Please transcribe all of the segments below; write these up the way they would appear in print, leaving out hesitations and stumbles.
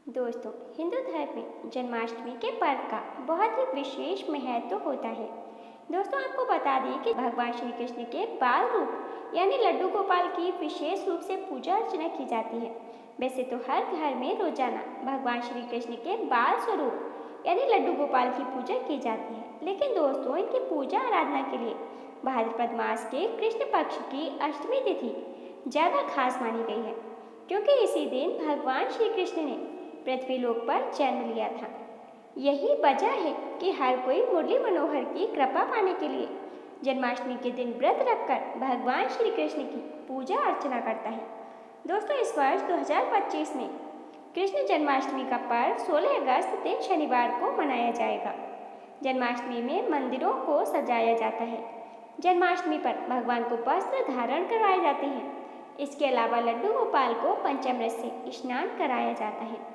दोस्तों, हिंदू धर्म में जन्माष्टमी के पर्व का बहुत ही विशेष महत्व होता है। दोस्तों, आपको बता दें कि भगवान श्री कृष्ण के बाल रूप यानी लड्डू गोपाल की विशेष रूप से पूजा अर्चना की जाती है। वैसे तो हर घर में रोजाना भगवान श्री कृष्ण के बाल स्वरूप यानी लड्डू गोपाल की पूजा की जाती है, लेकिन दोस्तों इनकी पूजा आराधना के लिए भाद्रपद मास के कृष्ण पक्ष की अष्टमी तिथि ज़्यादा खास मानी गई है, क्योंकि इसी दिन भगवान श्री कृष्ण ने पृथ्वी लोक पर जन्म लिया था। यही वजह है कि हर कोई मुरली मनोहर की कृपा पाने के लिए जन्माष्टमी के दिन व्रत रखकर भगवान श्री कृष्ण की पूजा अर्चना करता है। दोस्तों, इस वर्ष 2025 में कृष्ण जन्माष्टमी का पर्व 16 अगस्त दिन शनिवार को मनाया जाएगा। जन्माष्टमी में मंदिरों को सजाया जाता है। जन्माष्टमी पर भगवान को वस्त्र धारण करवाए जाते हैं। इसके अलावा लड्डू गोपाल को पंचामृत से स्नान कराया जाता है।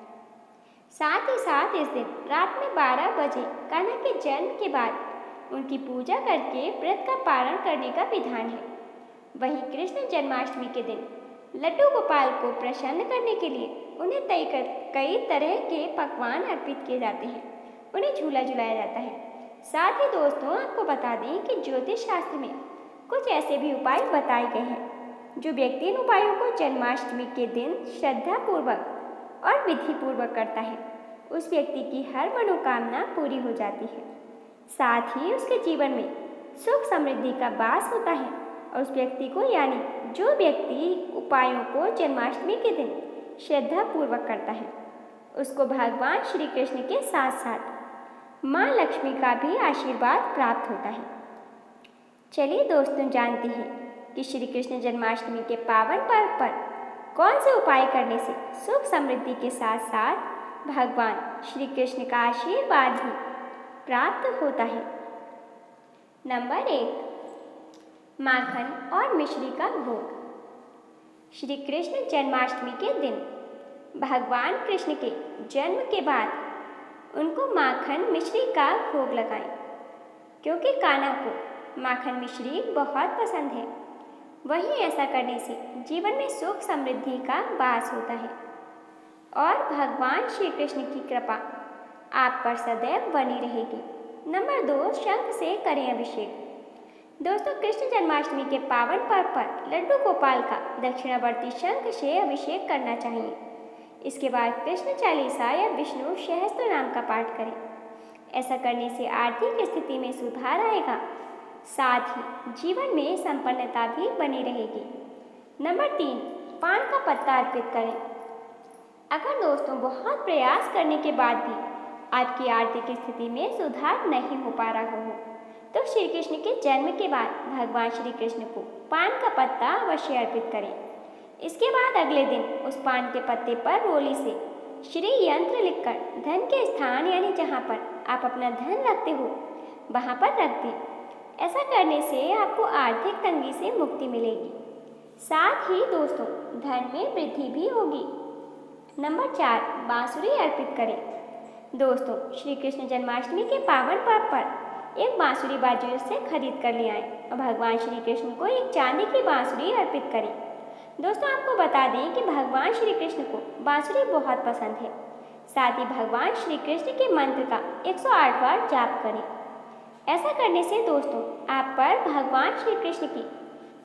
साथ ही साथ इस दिन रात में 12 बजे कान्हा के जन्म के बाद उनकी पूजा करके व्रत का पारण करने का विधान है। वहीं कृष्ण जन्माष्टमी के दिन लड्डू गोपाल को प्रसन्न करने के लिए उन्हें कई तरह के पकवान अर्पित किए जाते हैं। उन्हें झूला झुलाया जाता है। साथ ही दोस्तों, आपको बता दें कि ज्योतिष शास्त्र में कुछ ऐसे भी उपाय बताए गए हैं जो व्यक्ति इन उपायों को जन्माष्टमी के दिन श्रद्धापूर्वक और विधि पूर्वक करता है, उस व्यक्ति की हर मनोकामना पूरी हो जाती है। साथ ही उसके जीवन में सुख समृद्धि का वास होता है और उस व्यक्ति को यानी जो व्यक्ति उपायों को जन्माष्टमी के दिन श्रद्धा पूर्वक करता है, उसको भगवान श्री कृष्ण के साथ साथ माँ लक्ष्मी का भी आशीर्वाद प्राप्त होता है। चलिए दोस्तों, जानते हैं कि श्री कृष्ण जन्माष्टमी के पावन पर्व पर कौन से उपाय करने से सुख समृद्धि के साथ साथ भगवान श्री कृष्ण का आशीर्वाद भी प्राप्त होता है। नंबर 1, माखन और मिश्री का भोग। श्री कृष्ण जन्माष्टमी के दिन भगवान कृष्ण के जन्म के बाद उनको माखन मिश्री का भोग लगाएं, क्योंकि कान्हा को माखन मिश्री बहुत पसंद है। वहीं ऐसा करने से जीवन में सुख समृद्धि का वास होता है और भगवान श्री कृष्ण की कृपा आप पर सदैव बनी रहेगी। नंबर 2, शंख से करें अभिषेक। दोस्तों, कृष्ण जन्माष्टमी के पावन पर्व पर लड्डू गोपाल का दक्षिणावर्ती शंख से अभिषेक करना चाहिए। इसके बाद कृष्ण चालीसा या विष्णु सहस्त्र नाम का पाठ करें। ऐसा करने से आर्थिक स्थिति में सुधार आएगा, साथ ही जीवन में संपन्नता भी बनी रहेगी। नंबर 3, पान का पत्ता अर्पित करें। अगर दोस्तों बहुत प्रयास करने के बाद भी आपकी आर्थिक स्थिति में सुधार नहीं हो पा रहा हो, तो श्री कृष्ण के जन्म के बाद भगवान श्री कृष्ण को पान का पत्ता अवश्य अर्पित करें। इसके बाद अगले दिन उस पान के पत्ते पर रोली से श्री यंत्र लिखकर धन के स्थान यानी जहाँ पर आप अपना धन रखते हो वहाँ पर रख दें। ऐसा करने से आपको आर्थिक तंगी से मुक्ति मिलेगी, साथ ही दोस्तों धन में वृद्धि भी होगी। नंबर 4, बांसुरी अर्पित करें। दोस्तों, श्री कृष्ण जन्माष्टमी के पावन पर्व पर एक बांसुरी बाजार से खरीद कर ले आएं और भगवान श्री कृष्ण को एक चांदी की बांसुरी अर्पित करें। दोस्तों, आपको बता दें कि भगवान श्री कृष्ण को बांसुरी बहुत पसंद है। साथ ही भगवान श्री कृष्ण के मंत्र का 108 बार जाप करें। ऐसा करने से दोस्तों आप पर भगवान श्री कृष्ण की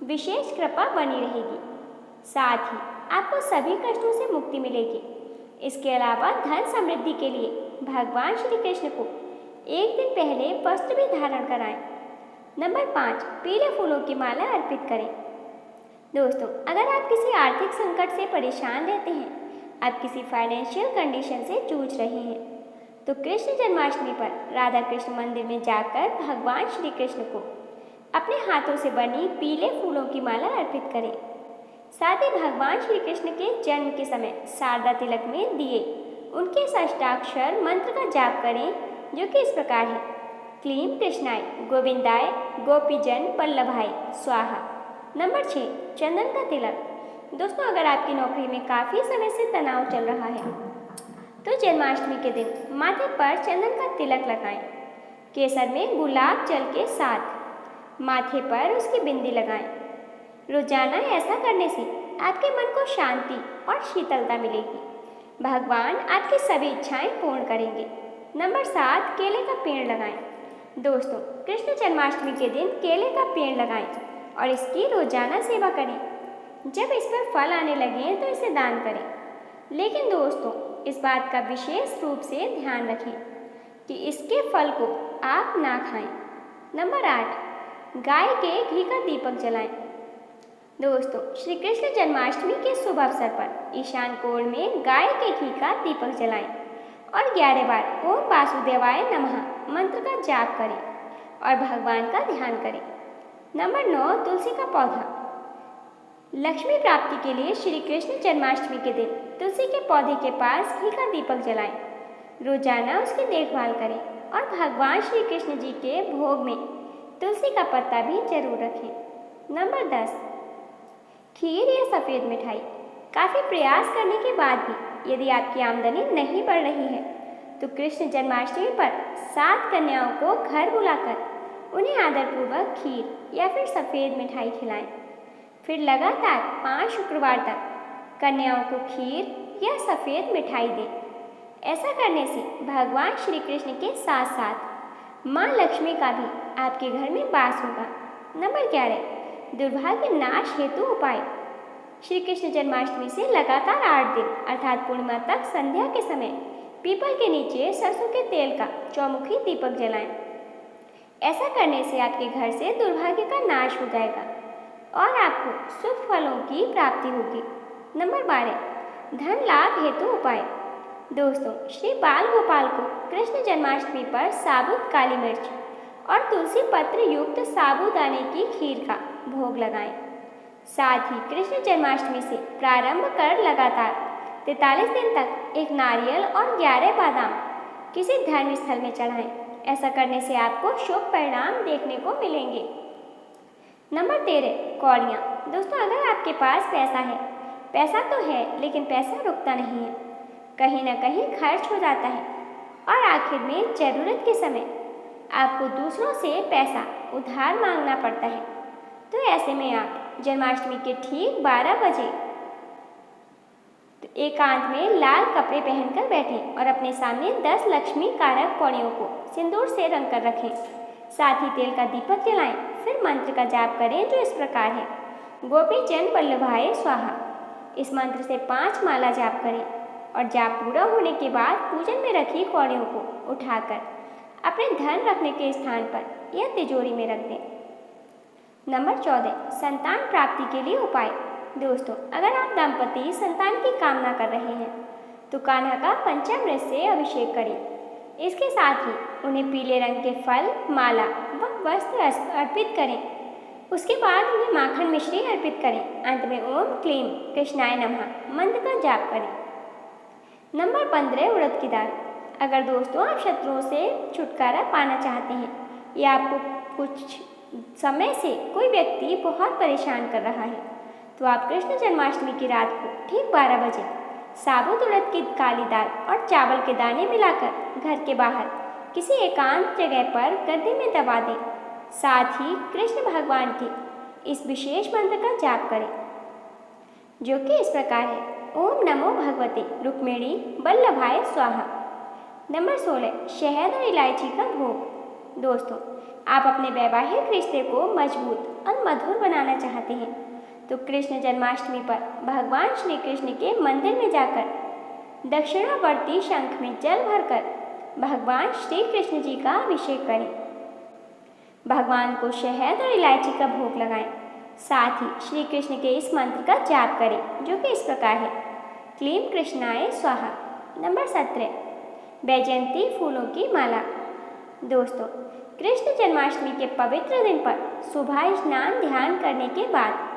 विशेष कृपा बनी रहेगी, साथ ही आपको सभी कष्टों से मुक्ति मिलेगी। इसके अलावा धन समृद्धि के लिए भगवान श्री कृष्ण को एक दिन पहले वस्त्र भी धारण कराएं। नंबर 5, पीले फूलों की माला अर्पित करें। दोस्तों, अगर आप किसी आर्थिक संकट से परेशान रहते हैं, आप किसी फाइनेंशियल कंडीशन से जूझ रहे हैं, तो कृष्ण जन्माष्टमी पर राधा कृष्ण मंदिर में जाकर भगवान श्री कृष्ण को अपने हाथों से बनी पीले फूलों की माला अर्पित करें। साथ ही भगवान श्री कृष्ण के जन्म के समय शारदा तिलक में दिए उनके षष्ठाक्षर मंत्र का जाप करें, जो कि इस प्रकार है: क्लीं कृष्णाय गोविंदाय गोपीजन वल्लभाय स्वाहा। नंबर 6, चंदन का तिलक। दोस्तों, अगर आपकी नौकरी में काफ़ी समय से तनाव चल रहा है तो जन्माष्टमी के दिन माथे पर चंदन का तिलक लगाएं। केसर में गुलाब जल के साथ माथे पर उसकी बिंदी लगाएं। रोजाना ऐसा करने से आपके मन को शांति और शीतलता मिलेगी। भगवान आपकी सभी इच्छाएं पूर्ण करेंगे। नंबर 7, केले का पेड़ लगाएं। दोस्तों, कृष्ण जन्माष्टमी के दिन केले का पेड़ लगाएं और इसकी रोजाना सेवा करें। जब इस पर फल आने लगें तो इसे दान करें। लेकिन दोस्तों, इस बात का विशेष रूप से ध्यान रखें कि इसके फल को आप ना खाएं। नंबर 8, गाय के घी का दीपक जलाएं। दोस्तों, श्री कृष्ण जन्माष्टमी के शुभ अवसर पर ईशान कोण में गाय के घी का दीपक जलाएं और 11 बार ओम वासुदेवाय नमः मंत्र का जाप करें और भगवान का ध्यान करें। नंबर 9, तुलसी का पौधा। लक्ष्मी प्राप्ति के लिए श्री कृष्ण जन्माष्टमी के दिन तुलसी के पौधे के पास घी का दीपक जलाएं। रोजाना उसकी देखभाल करें और भगवान श्री कृष्ण जी के भोग में तुलसी का पत्ता भी जरूर रखें। नंबर 10, खीर या सफ़ेद मिठाई। काफ़ी प्रयास करने के बाद भी यदि आपकी आमदनी नहीं बढ़ रही है तो कृष्ण जन्माष्टमी पर 7 कन्याओं को घर बुलाकर उन्हें आदरपूर्वक खीर या फिर सफ़ेद मिठाई खिलाएं। फिर लगातार 5 शुक्रवार तक कन्याओं को खीर या सफ़ेद मिठाई दें। ऐसा करने से भगवान श्री कृष्ण के साथ साथ माँ लक्ष्मी का भी आपके घर में वास होगा। नंबर 11, दुर्भाग्य नाश हेतु उपाय। श्री कृष्ण जन्माष्टमी से लगातार 8 दिन अर्थात पूर्णिमा तक संध्या के समय पीपल के नीचे सरसों के तेल का चौमुखी दीपक जलाएं। ऐसा करने से आपके घर से दुर्भाग्य का नाश हो जाएगा और आपको शुभ फलों की प्राप्ति होगी। नंबर 12, धन लाभ हेतु उपाय। दोस्तों, श्री बाल गोपाल को कृष्ण जन्माष्टमी पर साबुत काली मिर्च और तुलसी पत्र युक्त साबूदाने की खीर का भोग लगाएं। साथ ही कृष्ण जन्माष्टमी से प्रारंभ कर लगातार 43 दिन तक एक नारियल और 11 बादाम किसी धर्म स्थल में चढ़ाएं। ऐसा करने से आपको शुभ परिणाम देखने को मिलेंगे। नंबर 13, कौड़ियाँ। दोस्तों, अगर आपके पास पैसा है, पैसा तो है लेकिन पैसा रुकता नहीं है, कहीं ना कहीं खर्च हो जाता है और आखिर में ज़रूरत के समय आपको दूसरों से पैसा उधार मांगना पड़ता है, तो ऐसे में आप जन्माष्टमी के ठीक 12 बजे एकांत में लाल कपड़े पहनकर बैठें और अपने सामने 10 लक्ष्मी कारक कौड़ियों को सिंदूर से रंग कर रखें। साथ ही तेल का दीपक जलाएं। फिर मंत्र का जाप करें जो इस प्रकार है, गोपी जन वल्लभाय स्वाहा। इस मंत्र से 5 माला जाप करें और जाप पूरा होने के बाद पूजन में रखी कौड़ियों को उठाकर अपने धन रखने के स्थान पर या तिजोरी में रख दें। नंबर 14, संतान प्राप्ति के लिए उपाय। दोस्तों, अगर आप दंपति संतान की कामना कर रहे हैं तो कान्हा का पंचामृत से अभिषेक करें। इसके साथ ही उन्हें पीले रंग के फल, माला व वस्त्र अर्पित करें। उसके बाद उन्हें माखन मिश्री अर्पित करें। अंत में ओम क्लीम कृष्णाय नमः मंत्र का जाप करें। नंबर 15, उड़द की दाल। अगर दोस्तों आप शत्रुओं से छुटकारा पाना चाहते हैं या आपको कुछ समय से कोई व्यक्ति बहुत परेशान कर रहा है तो आप कृष्ण जन्माष्टमी की रात को ठीक 12 बजे साबुत उड़द की काली दाल और चावल के दाने मिलाकर घर के बाहर किसी एकांत जगह पर गद्दे में दबा दें। साथ ही कृष्ण भगवान के इस विशेष मंत्र का जाप करें जो कि इस प्रकार है, ओम नमो भगवते रुक्मिणी वल्लभाय स्वाहा। नंबर 16, शहद और इलायची का भोग। दोस्तों, आप अपने वैवाहिक रिश्ते को मजबूत और मधुर बनाना चाहते हैं तो कृष्ण जन्माष्टमी पर भगवान श्री कृष्ण के मंदिर में जाकर दक्षिणावर्ती शंख में जल भरकर भगवान श्री कृष्ण जी का अभिषेक करें। भगवान को शहद और इलायची का भोग लगाएं। साथ ही श्री कृष्ण के इस मंत्र का जाप करें जो कि इस प्रकार है, क्लीम कृष्णाय स्वाहा। नंबर 17, वैजयंती फूलों की माला। दोस्तों, कृष्ण जन्माष्टमी के पवित्र दिन पर सुबह स्नान ध्यान करने के बाद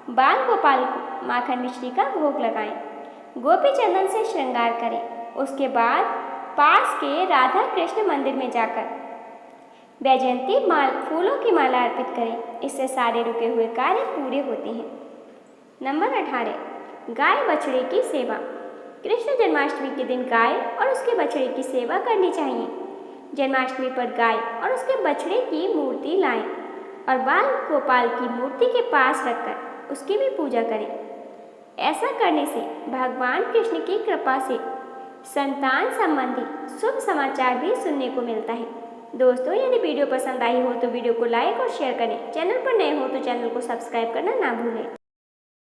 बाल गोपाल को माखन मिश्री का भोग लगाएं। गोपी चंदन से श्रृंगार करें। उसके बाद पास के राधा कृष्ण मंदिर में जाकर वैजयंती फूलों की माला अर्पित करें। इससे सारे रुके हुए कार्य पूरे होते हैं। नंबर 18, गाय बछड़े की सेवा। कृष्ण जन्माष्टमी के दिन गाय और उसके बछड़े की सेवा करनी चाहिए। जन्माष्टमी पर गाय और उसके बछड़े की मूर्ति लाएं और बाल गोपाल की मूर्ति के पास रखकर उसकी भी पूजा करें। ऐसा करने से भगवान कृष्ण की कृपा से संतान संबंधी शुभ समाचार भी सुनने को मिलता है। दोस्तों, यदि वीडियो पसंद आई हो तो वीडियो को लाइक और शेयर करें। चैनल पर नए हो तो चैनल को सब्सक्राइब करना ना भूलें।